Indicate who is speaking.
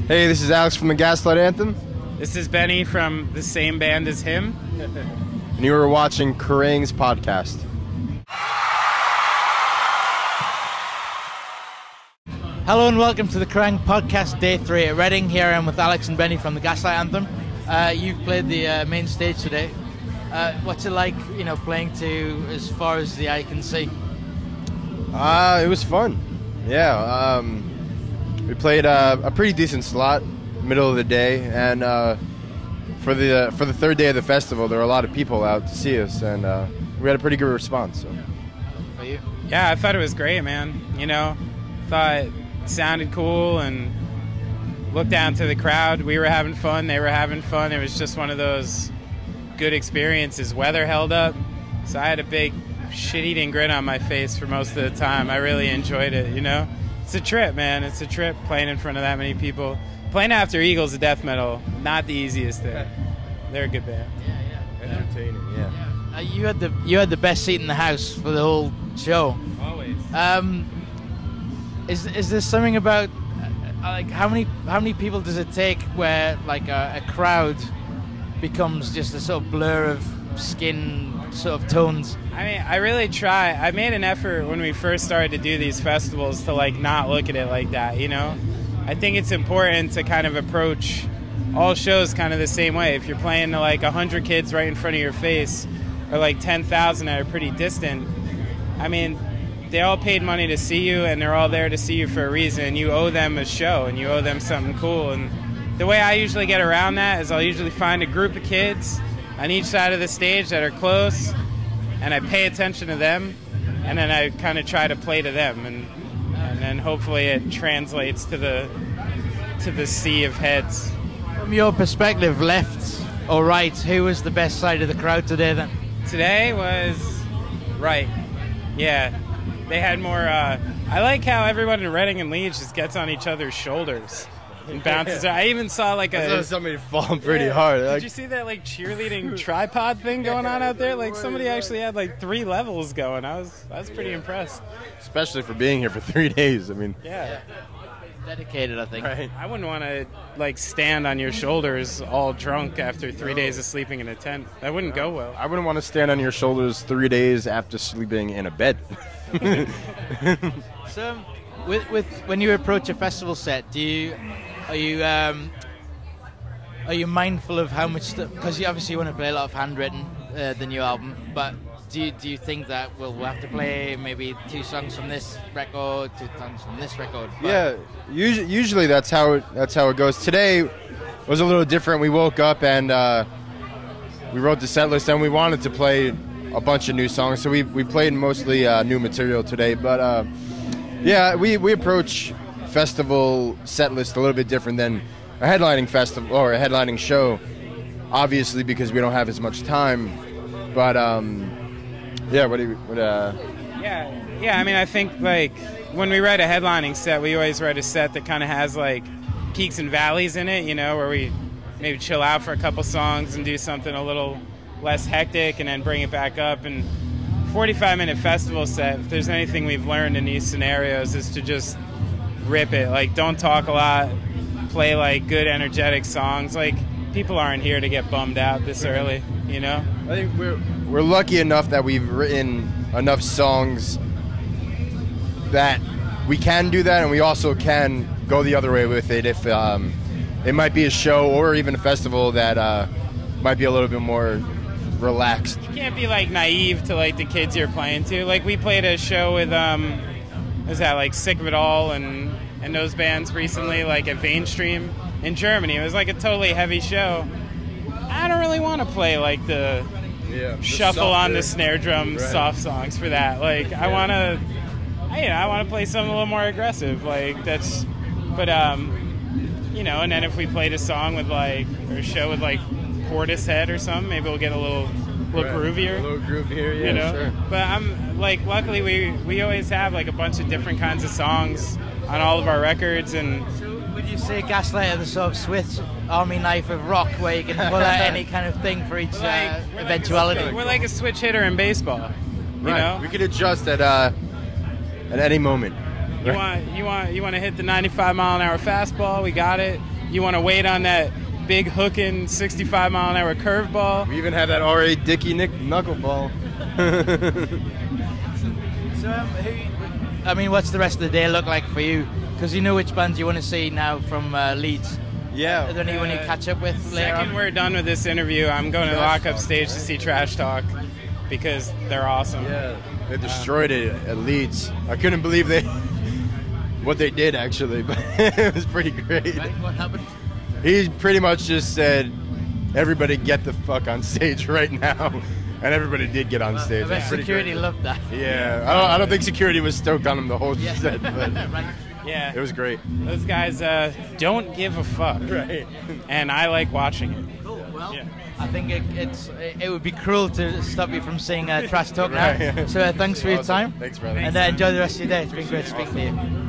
Speaker 1: Hey, this is Alex from the Gaslight Anthem.
Speaker 2: This is Benny from the same band as him.
Speaker 1: And you were watching Kerrang's podcast.
Speaker 3: Hello and welcome to the Kerrang podcast day 3 at Reading. Here I am with Alex and Benny from the Gaslight Anthem. You've played the main stage today. What's it like, playing to as far as the eye can see?
Speaker 1: It was fun. Yeah, we played a pretty decent slot, middle of the day, and for the third day of the festival, there were a lot of people out to see us, and we had a pretty good response. So.
Speaker 3: For you?
Speaker 2: Yeah, I thought it was great, man. Thought it sounded cool, and looked down to the crowd. We were having fun. They were having fun. It was just one of those good experiences. Weather held up, so I had a big shit-eating grin on my face for most of the time. I really enjoyed it, It's a trip, man. It's a trip playing in front of that many people. Playing after Eagles of death metal, not the easiest thing. They're a good band.
Speaker 3: Yeah.
Speaker 1: Entertaining, yeah.
Speaker 3: You had the best seat in the house for the whole show.
Speaker 2: Always.
Speaker 3: Is there something about how many people does it take where a crowd becomes just a sort of blur of skin sort of tones?
Speaker 2: I mean, I really try. I made an effort when we first started to do these festivals to not look at it like that, I think it's important to kind of approach all shows kind of the same way. If you're playing to 100 kids right in front of your face, or 10,000 that are pretty distant, I mean, they all paid money to see you, and they're all there to see you for a reason. You owe them a show, and you owe them something cool. And the way I usually get around that is I'll usually find a group of kids on each side of the stage that are close, and I pay attention to them, and then I kind of try to play to them, and then hopefully it translates to the sea of heads.
Speaker 3: From your perspective, left or right, who was the best side of the crowd today then?
Speaker 2: Today was right. Yeah. They had more, I like how everyone in Reading and Leeds just gets on each other's shoulders and bounces. I even saw
Speaker 1: I saw somebody fall pretty hard.
Speaker 2: Did you see that cheerleading tripod thing going on out there? Somebody actually had 3 levels going. I was pretty impressed.
Speaker 1: Especially for being here for 3 days. I mean,
Speaker 2: yeah.
Speaker 3: Dedicated, I think.
Speaker 1: Right.
Speaker 2: I wouldn't want to stand on your shoulders all drunk after 3 days of sleeping in a tent. That wouldn't go well.
Speaker 1: I wouldn't want to stand on your shoulders 3 days after sleeping in a bed.
Speaker 3: So, when you approach a festival set, are you mindful of how much? Because you obviously want to play a lot of Handwritten, the new album, but do you think that we'll have to play maybe 2 songs from this record, 2 songs from this record? But
Speaker 1: yeah, usually that's how it goes. Today was a little different. We woke up and we wrote the set list, and we wanted to play a bunch of new songs, so we played mostly new material today. But yeah, we approach festival set list a little bit different than a headlining festival or a headlining show, obviously, because we don't have as much time. But yeah,
Speaker 2: yeah. I mean, I think when we write a headlining set, we always write a set that kind of has peaks and valleys in it, where we maybe chill out for a couple songs and do something a little less hectic and then bring it back up. And 45-minute festival set, if there's anything we've learned in these scenarios, is to just rip it. Don't talk a lot, play good energetic songs. People aren't here to get bummed out this early, I
Speaker 1: think we're lucky enough that we've written enough songs that we can do that, and we also can go the other way with it if it might be a show or even a festival that might be a little bit more relaxed.
Speaker 2: You can't be naive to the kids you're playing to. We played a show with was that Sick of It All and those bands recently, at Vainstream in Germany. It was a totally heavy show. I don't really want to play the shuffle on the snare drum soft songs for that. I want to play something a little more aggressive. And then if we played a song with or a show with Portishead or something, maybe we'll get a little groovier.
Speaker 1: A little groovier, yeah, sure.
Speaker 2: But I'm luckily we always have a bunch of different kinds of songs on all of our records. And
Speaker 3: so would you say Gaslight are the sort of Swiss Army knife of rock, where you can pull out any kind of thing for each eventuality?
Speaker 2: We're like a switch hitter in baseball. You know?
Speaker 1: We could adjust at any moment.
Speaker 2: You want to hit the 95-mile-an-hour fastball? We got it. you want to wait on that big hooking 65 mile an hour curveball.
Speaker 1: We even had that R.A. Dickey knuckleball.
Speaker 3: So, what's the rest of the day look like for you? Because you know which bands you want to see now from Leeds.
Speaker 1: Yeah.
Speaker 3: Are there anyone you catch up with later
Speaker 2: Second
Speaker 3: on?
Speaker 2: we're done with this interview, I'm going to lock up stage to see Trash Talk because they're awesome.
Speaker 1: Yeah. They destroyed it at Leeds. I couldn't believe what they did, actually, but it was pretty great.
Speaker 3: Right, what happened?
Speaker 1: He pretty much just said, everybody get the fuck on stage right now. And everybody did get on stage.
Speaker 3: I bet security loved that.
Speaker 1: Yeah. I don't think security was stoked on him the whole set, but
Speaker 3: Right.
Speaker 2: Yeah.
Speaker 1: it was great.
Speaker 2: Those guys don't give a fuck.
Speaker 1: Right.
Speaker 2: And I like watching it.
Speaker 3: Cool. Well,
Speaker 2: Yeah.
Speaker 3: I think it would be cruel to stop you from seeing Trash Talk now.
Speaker 1: Right.
Speaker 3: So thanks for your
Speaker 1: Awesome.
Speaker 3: time.
Speaker 1: Thanks, brother.
Speaker 3: And enjoy the rest of your day. It's been great speaking to you.